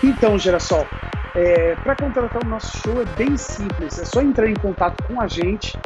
Então, Girassol, para contratar o nosso show é bem simples, é só entrar em contato com a gente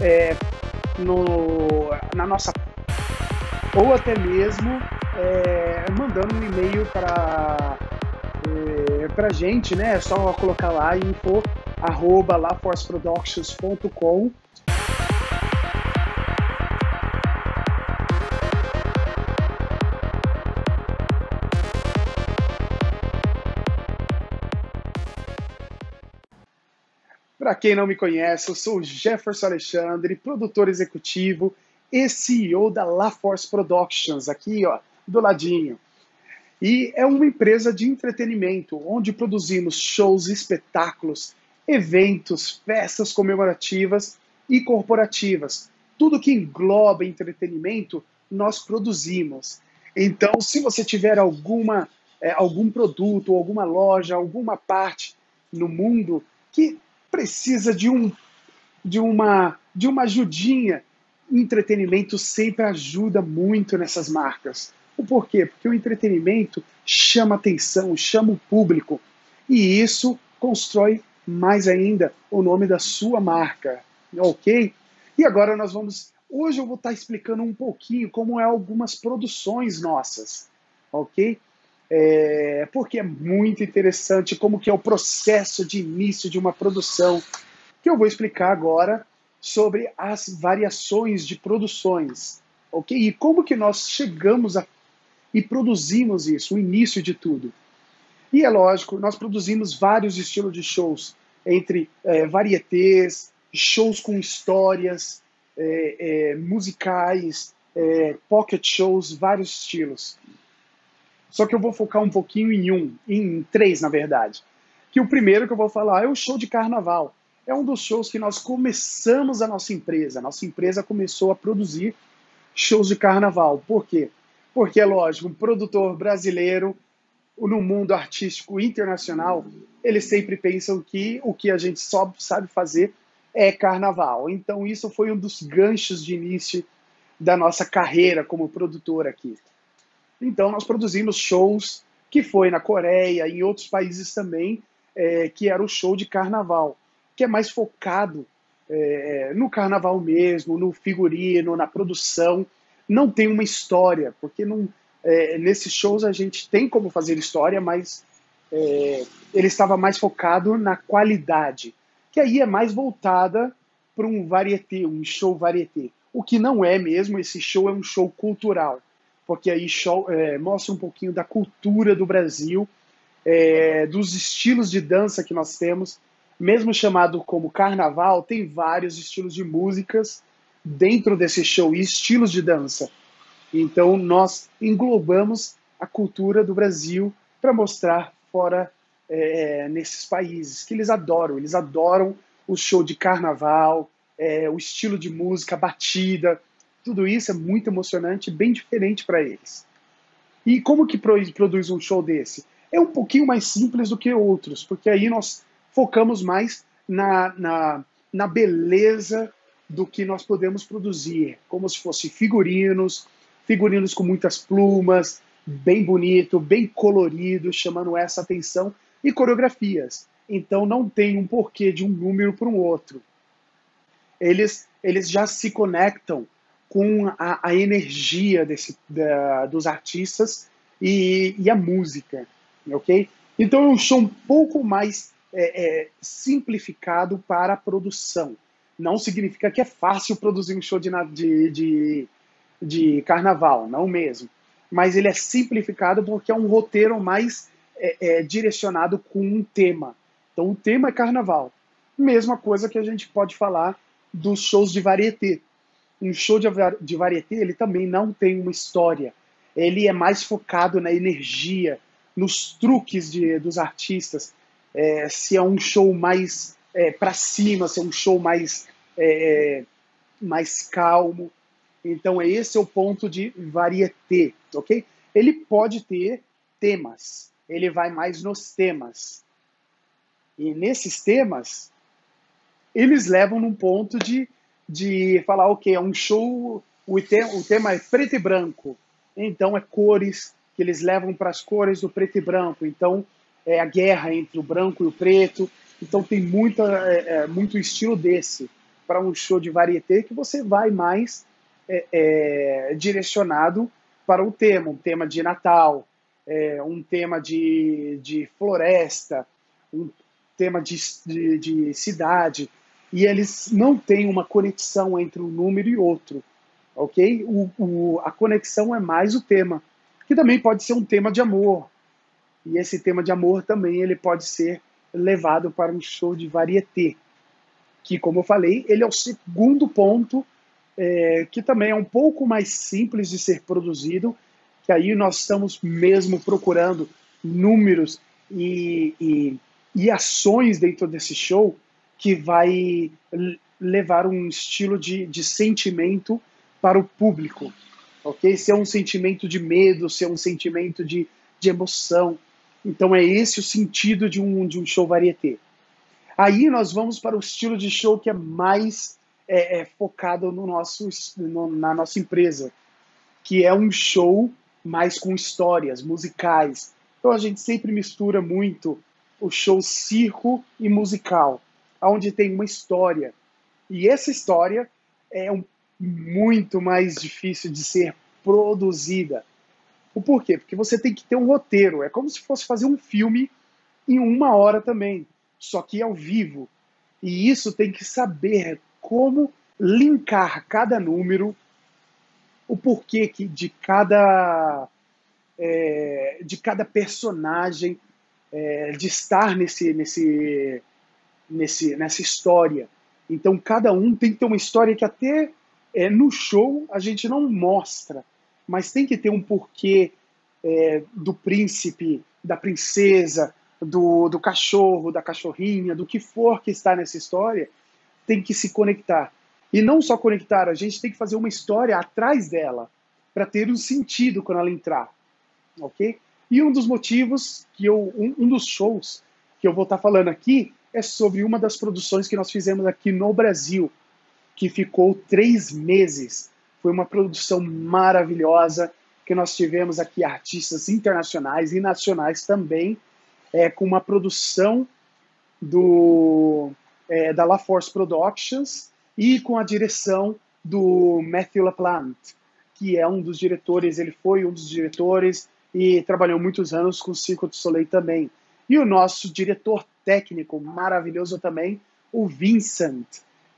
é, na nossa ou até mesmo mandando um e-mail para a gente, né? É só colocar lá info@laforceproductions.com. Para quem não me conhece, eu sou o Jefferson Alexandre, produtor executivo e CEO da LaForce Productions, aqui ó, do ladinho. E é uma empresa de entretenimento, onde produzimos shows, espetáculos, eventos, festas comemorativas e corporativas. Tudo que engloba entretenimento, nós produzimos. Então, se você tiver algum produto, alguma loja, alguma parte no mundo que precisa de uma ajudinha, entretenimento sempre ajuda muito nessas marcas. O porquê? Porque o entretenimento chama atenção, chama o público, e isso constrói mais ainda o nome da sua marca, ok? E agora hoje eu vou estar explicando um pouquinho como é algumas produções nossas, ok? Porque é muito interessante como que é o processo de início de uma produção, que eu vou explicar agora sobre as variações de produções, ok? E como que nós chegamos e produzimos isso, o início de tudo. E é lógico, nós produzimos vários estilos de shows, entre varietés, shows com histórias, musicais, pocket shows, vários estilos. Só que eu vou focar um pouquinho em três, na verdade. Que o primeiro que eu vou falar é o show de carnaval. É um dos shows que nós começamos a nossa empresa. A nossa empresa começou a produzir shows de carnaval. Por quê? Porque, é lógico, um produtor brasileiro, no mundo artístico internacional, eles sempre pensam que o que a gente só sabe fazer é carnaval. Então, isso foi um dos ganchos de início da nossa carreira como produtor aqui. Então, nós produzimos shows que foi na Coreia e em outros países também, que era o show de carnaval, que é mais focado no carnaval mesmo, no figurino, na produção. Não tem uma história, porque nesses shows a gente tem como fazer história, mas ele estava mais focado na qualidade, que aí é mais voltada para um varieté, um show varieté. O que não é mesmo, esse show é um show cultural, porque aí mostra um pouquinho da cultura do Brasil, dos estilos de dança que nós temos, mesmo chamado como carnaval, tem vários estilos de músicas dentro desse show e estilos de dança. Então nós englobamos a cultura do Brasil para mostrar fora nesses países, que eles adoram o show de carnaval, o estilo de música, a batida, tudo isso é muito emocionante, bem diferente para eles. E como que produz um show desse? É um pouquinho mais simples do que outros, porque aí nós focamos mais na beleza do que nós podemos produzir, como se fosse figurinos com muitas plumas, bem bonito, bem colorido, chamando essa atenção, e coreografias. Então não tem um porquê de um número para um outro. Eles já se conectam com a energia dos artistas e a música, ok? Então é um show um pouco mais simplificado para a produção. Não significa que é fácil produzir um show de carnaval, não mesmo. Mas ele é simplificado porque é um roteiro mais direcionado com um tema. Então o tema é carnaval. Mesma coisa que a gente pode falar dos shows de varieté. Um show de varieté, ele também não tem uma história. Ele é mais focado na energia, nos truques dos artistas. Se é um show mais para cima, se é um show mais calmo. Então, esse é o ponto de varieté, ok? Ele pode ter temas, ele vai mais nos temas. E nesses temas, eles levam num ponto de falar, ok, é um show, o tema é preto e branco, então é cores, que eles levam para as cores do preto e branco. Então, a guerra entre o branco e o preto. Então tem muito estilo desse para um show de varieté que você vai mais direcionado para o tema, um tema de Natal, um tema de floresta, um tema de cidade, e eles não têm uma conexão entre um número e outro, ok? A conexão é mais o tema, que também pode ser um tema de amor, e esse tema de amor também ele pode ser levado para um show de varieté, que, como eu falei, ele é o segundo ponto, que também é um pouco mais simples de ser produzido, que aí nós estamos mesmo procurando números e ações dentro desse show que vai levar um estilo de sentimento para o público, ok? Se é um sentimento de medo, se é um sentimento de emoção. Então é esse o sentido de um show varieté. Aí nós vamos para o estilo de show que é mais focado na nossa empresa, que é um show mais com histórias, musicais. Então a gente sempre mistura muito o show circo e musical, onde tem uma história. E essa história é muito mais difícil de ser produzida. O porquê? Porque você tem que ter um roteiro. É como se fosse fazer um filme em 1 hora também, só que ao vivo. E isso tem que saber como linkar cada número, o porquê de cada personagem de estar nessa história. Então, cada um tem que ter uma história que até no show a gente não mostra, mas tem que ter um porquê do príncipe, da princesa, do cachorro, da cachorrinha, do que for que está nessa história, tem que se conectar. E não só conectar, a gente tem que fazer uma história atrás dela, para ter um sentido quando ela entrar, ok? E um dos motivos um dos shows que eu vou estar falando aqui é sobre uma das produções que nós fizemos aqui no Brasil, que ficou 3 meses. Foi uma produção maravilhosa, que nós tivemos aqui artistas internacionais e nacionais também, com uma produção da La Force Productions e com a direção do Matthew LaPlante, que é um dos diretores, ele foi um dos diretores e trabalhou muitos anos com o Cirque du Soleil também. E o nosso diretor técnico maravilhoso também, o Vincent,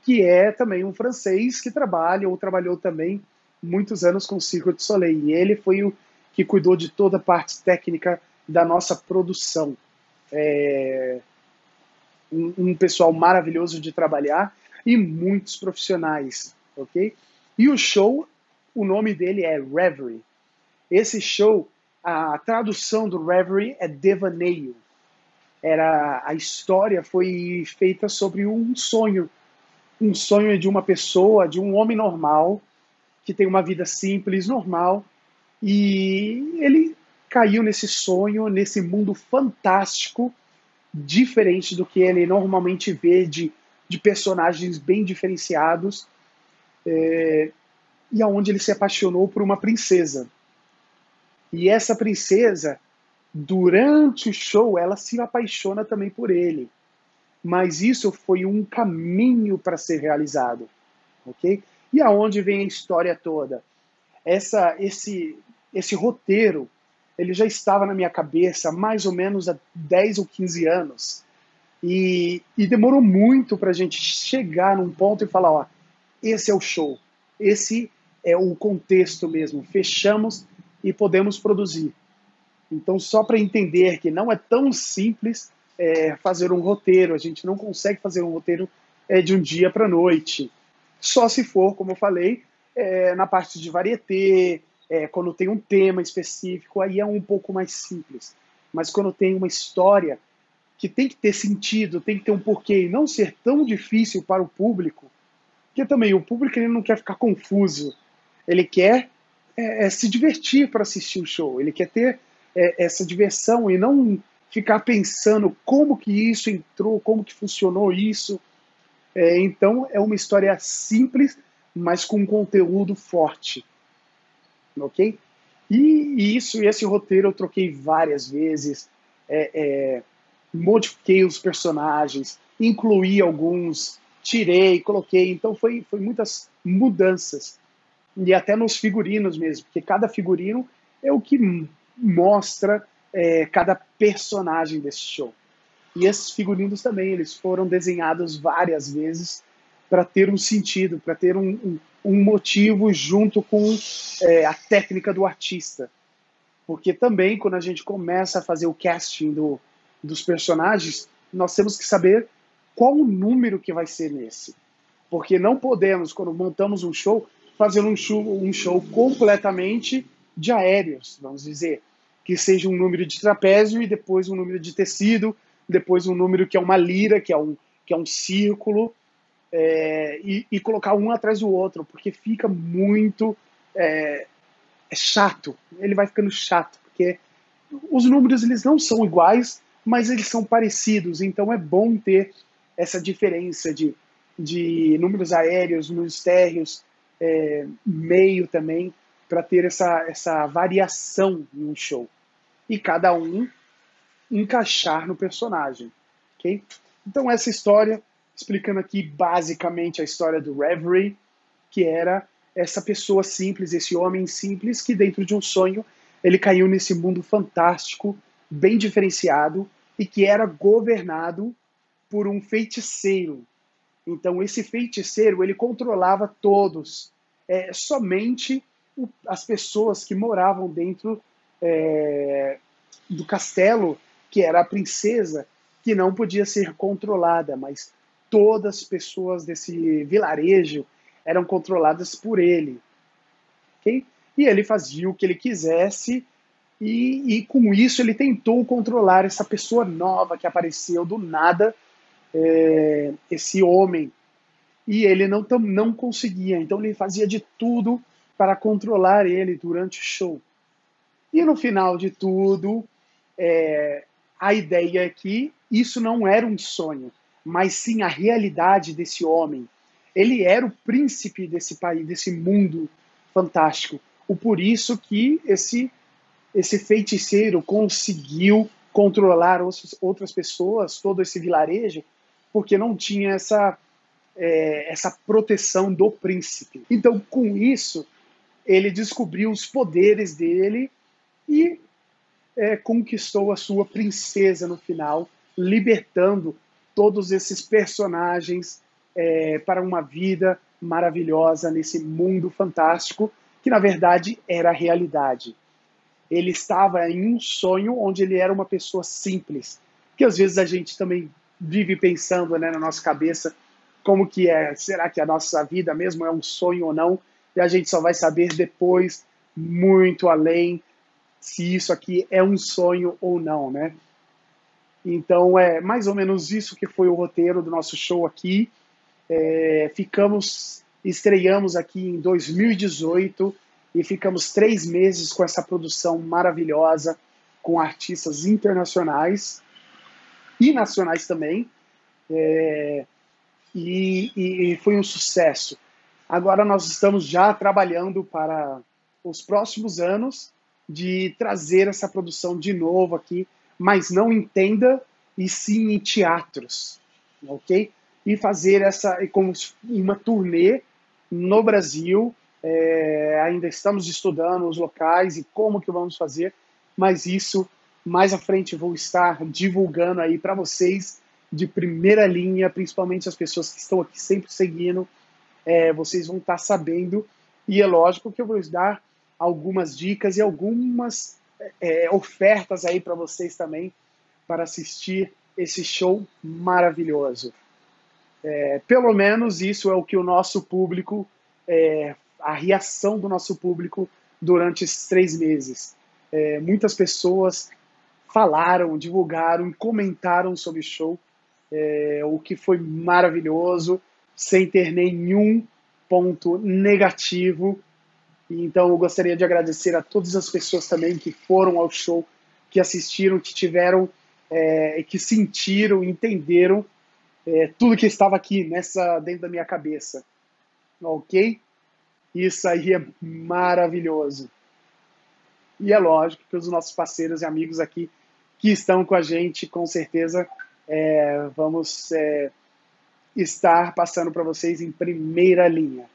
que é também um francês que trabalhou também muitos anos com o Cirque du Soleil. E ele foi o que cuidou de toda a parte técnica da nossa produção. Um pessoal maravilhoso de trabalhar e muitos profissionais, ok? E o show, o nome dele é Reverie. Esse show, a tradução do Reverie é devaneio. A história foi feita sobre um sonho de uma pessoa, de um homem normal, que tem uma vida simples, normal, e ele caiu nesse sonho, nesse mundo fantástico, diferente do que ele normalmente vê de personagens bem diferenciados, e aonde ele se apaixonou por uma princesa. E essa princesa, durante o show, ela se apaixona também por ele. Mas isso foi um caminho para ser realizado, ok? E aonde vem a história toda? Esse roteiro, ele já estava na minha cabeça há mais ou menos há 10 ou 15 anos. E demorou muito para a gente chegar num ponto e falar, ó, esse é o show, esse é o contexto mesmo, fechamos e podemos produzir. Então, só para entender que não é tão simples fazer um roteiro, a gente não consegue fazer um roteiro de um dia para a noite. Só se for, como eu falei, na parte de varieté, quando tem um tema específico, aí é um pouco mais simples. Mas quando tem uma história que tem que ter sentido, tem que ter um porquê e não ser tão difícil para o público, porque também o público ele não quer ficar confuso, ele quer se divertir para assistir o show, ele quer ter essa diversão e não ficar pensando como que isso entrou, como que funcionou isso. Então é uma história simples, mas com um conteúdo forte, ok? E esse roteiro eu troquei várias vezes, modifiquei os personagens, incluí alguns, tirei, coloquei, então foi muitas mudanças. E até nos figurinos mesmo, porque cada figurino é o que mostra cada personagem desse show. E esses figurinos também, eles foram desenhados várias vezes para ter um sentido, para ter um motivo junto com a técnica do artista. Porque também, quando a gente começa a fazer o casting dos personagens, nós temos que saber qual o número que vai ser nesse. Porque não podemos, quando montamos um show, fazer um show completamente de aéreos, vamos dizer. Que seja um número de trapézio e depois um número de tecido, depois um número que é uma lira, que é um círculo, e colocar um atrás do outro, porque fica muito chato. Ele vai ficando chato, porque os números eles não são iguais, mas eles são parecidos, então é bom ter essa diferença de números aéreos, números térreos, meio também, para ter essa variação em um show. E cada um encaixar no personagem. Okay? Então essa história, explicando aqui basicamente a história do Reverie, que era essa pessoa simples, esse homem simples que dentro de um sonho ele caiu nesse mundo fantástico, bem diferenciado, e que era governado por um feiticeiro. Então esse feiticeiro ele controlava todos, somente as pessoas que moravam dentro do castelo, que era a princesa, que não podia ser controlada, mas todas as pessoas desse vilarejo eram controladas por ele. Okay? E ele fazia o que ele quisesse, e com isso ele tentou controlar essa pessoa nova que apareceu do nada, esse homem. E ele não conseguia, então ele fazia de tudo para controlar ele durante o show. E no final de tudo, a ideia é que isso não era um sonho, mas sim a realidade desse homem. Ele era o príncipe desse país, desse mundo fantástico. Por isso que esse feiticeiro conseguiu controlar outras pessoas, todo esse vilarejo, porque não tinha essa proteção do príncipe. Então, com isso, ele descobriu os poderes dele e conquistou a sua princesa no final, libertando todos esses personagens para uma vida maravilhosa nesse mundo fantástico, que na verdade era a realidade. Ele estava em um sonho onde ele era uma pessoa simples, que às vezes a gente também vive pensando, né, na nossa cabeça, como que é, será que a nossa vida mesmo é um sonho ou não? E a gente só vai saber depois, muito além, se isso aqui é um sonho ou não, né? Então é mais ou menos isso que foi o roteiro do nosso show aqui. Estreamos aqui em 2018 e ficamos 3 meses com essa produção maravilhosa, com artistas internacionais e nacionais também, e foi um sucesso. Agora nós estamos já trabalhando para os próximos anos de trazer essa produção de novo aqui, mas não em tenda, e sim em teatros, ok? E fazer como uma turnê no Brasil. Ainda estamos estudando os locais e como que vamos fazer, mas isso mais à frente vou estar divulgando aí para vocês de primeira linha, principalmente as pessoas que estão aqui sempre seguindo. Vocês vão estar sabendo, e é lógico que eu vou dar algumas dicas e algumas ofertas aí para vocês também, para assistir esse show maravilhoso. Pelo menos isso é o que o nosso público, a reação do nosso público durante esses 3 meses. Muitas pessoas falaram, divulgaram, comentaram sobre o show, o que foi maravilhoso, sem ter nenhum ponto negativo. Então eu gostaria de agradecer a todas as pessoas também que foram ao show, que assistiram, que tiveram, que sentiram, entenderam tudo que estava aqui dentro da minha cabeça. Ok? Isso aí é maravilhoso. E é lógico que os nossos parceiros e amigos aqui que estão com a gente, com certeza vamos estar passando para vocês em primeira linha,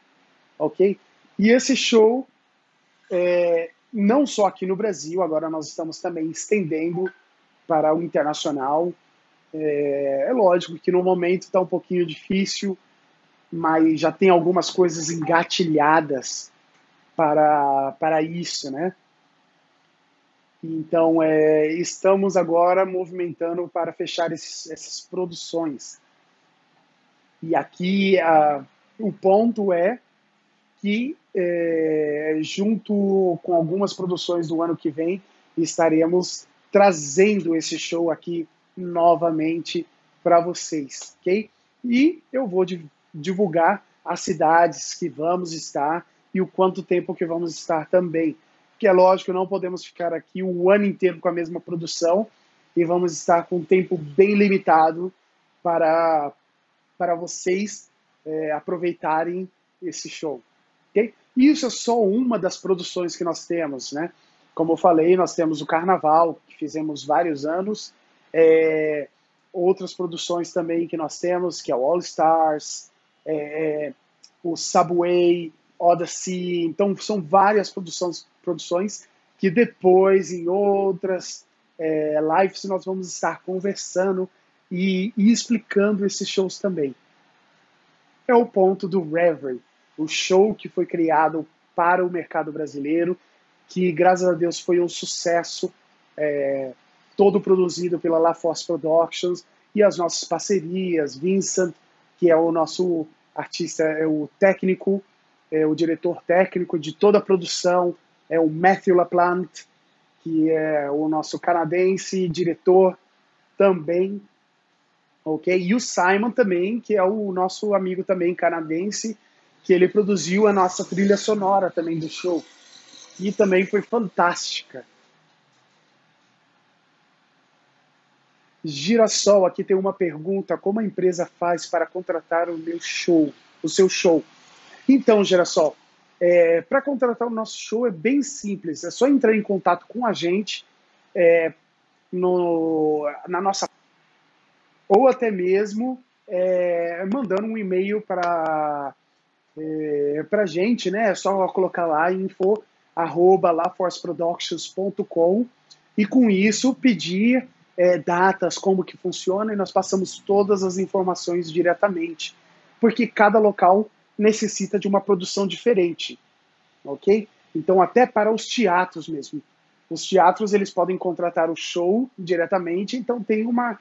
ok? E esse show, não só aqui no Brasil, agora nós estamos também estendendo para o internacional. É lógico que no momento está um pouquinho difícil, mas já tem algumas coisas engatilhadas para isso, né? Então, estamos agora movimentando para fechar essas produções. E aqui o ponto é que, junto com algumas produções do ano que vem, estaremos trazendo esse show aqui novamente para vocês, ok? E eu vou divulgar as cidades que vamos estar e o quanto tempo que vamos estar também. Porque é lógico, não podemos ficar aqui o ano inteiro com a mesma produção e vamos estar com um tempo bem limitado para vocês aproveitarem esse show. Okay? Isso é só uma das produções que nós temos, né? Como eu falei, nós temos o Carnaval, que fizemos vários anos, outras produções também que nós temos, que é o All Stars, o Subway, Odyssey, então são várias produções que depois, em outras lives, nós vamos estar conversando e explicando esses shows também. É o ponto do Reverie, o show que foi criado para o mercado brasileiro, que graças a Deus foi um sucesso, todo produzido pela La Force Productions e as nossas parcerias, Vincent, que é o nosso artista, é o técnico, o diretor técnico de toda a produção, é o Matthew LaPlante, que é o nosso canadense, diretor também, ok? E o Simon também, que é o nosso amigo também canadense, que ele produziu a nossa trilha sonora também do show, e também foi fantástica. Girassol, aqui tem uma pergunta: como a empresa faz para contratar o seu show? Então, Girassol, para contratar o nosso show é bem simples, é só entrar em contato com a gente na nossa, ou até mesmo mandando um e-mail para a gente, né? É só colocar lá info@laforceproductions.com e com isso pedir datas, como que funciona, e nós passamos todas as informações diretamente, porque cada local necessita de uma produção diferente, ok? Então, até para os teatros mesmo. Os teatros, eles podem contratar o show diretamente, então tem uma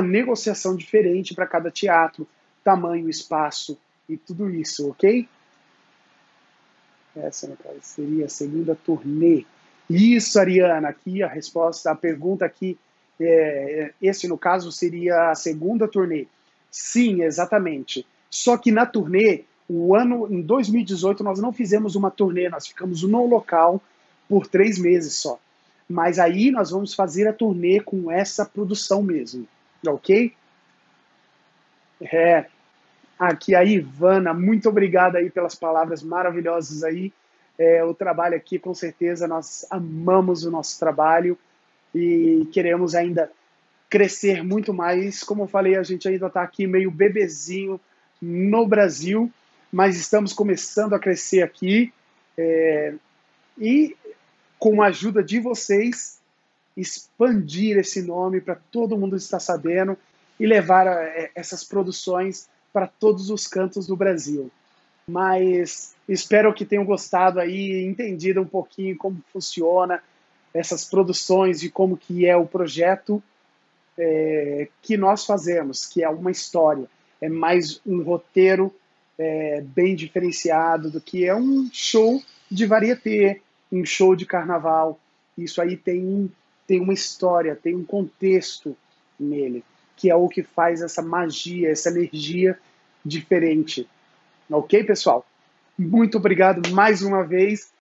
negociação diferente para cada teatro, tamanho, espaço e tudo isso, ok? Essa, no caso, seria a segunda turnê. Isso, Ariana, aqui a resposta, a pergunta aqui, esse no caso seria a segunda turnê. Sim, exatamente. Só que na turnê, em 2018, nós não fizemos uma turnê, nós ficamos no local por 3 meses só. Mas aí nós vamos fazer a turnê com essa produção mesmo, ok? Aqui a Ivana, muito obrigada aí pelas palavras maravilhosas aí. O trabalho aqui, com certeza, nós amamos o nosso trabalho e queremos ainda crescer muito mais. Como eu falei, a gente ainda está aqui meio bebezinho no Brasil, mas estamos começando a crescer aqui e com a ajuda de vocês, expandir esse nome para todo mundo estar sabendo e levar essas produções para todos os cantos do Brasil. Mas espero que tenham gostado aí, entendido um pouquinho como funciona essas produções e como que é o projeto que nós fazemos, que é uma história. É mais um roteiro bem diferenciado do que é um show de varieté, um show de carnaval. Isso aí tem uma história, tem um contexto nele, que é o que faz essa magia, essa energia diferente. Ok, pessoal? Muito obrigado mais uma vez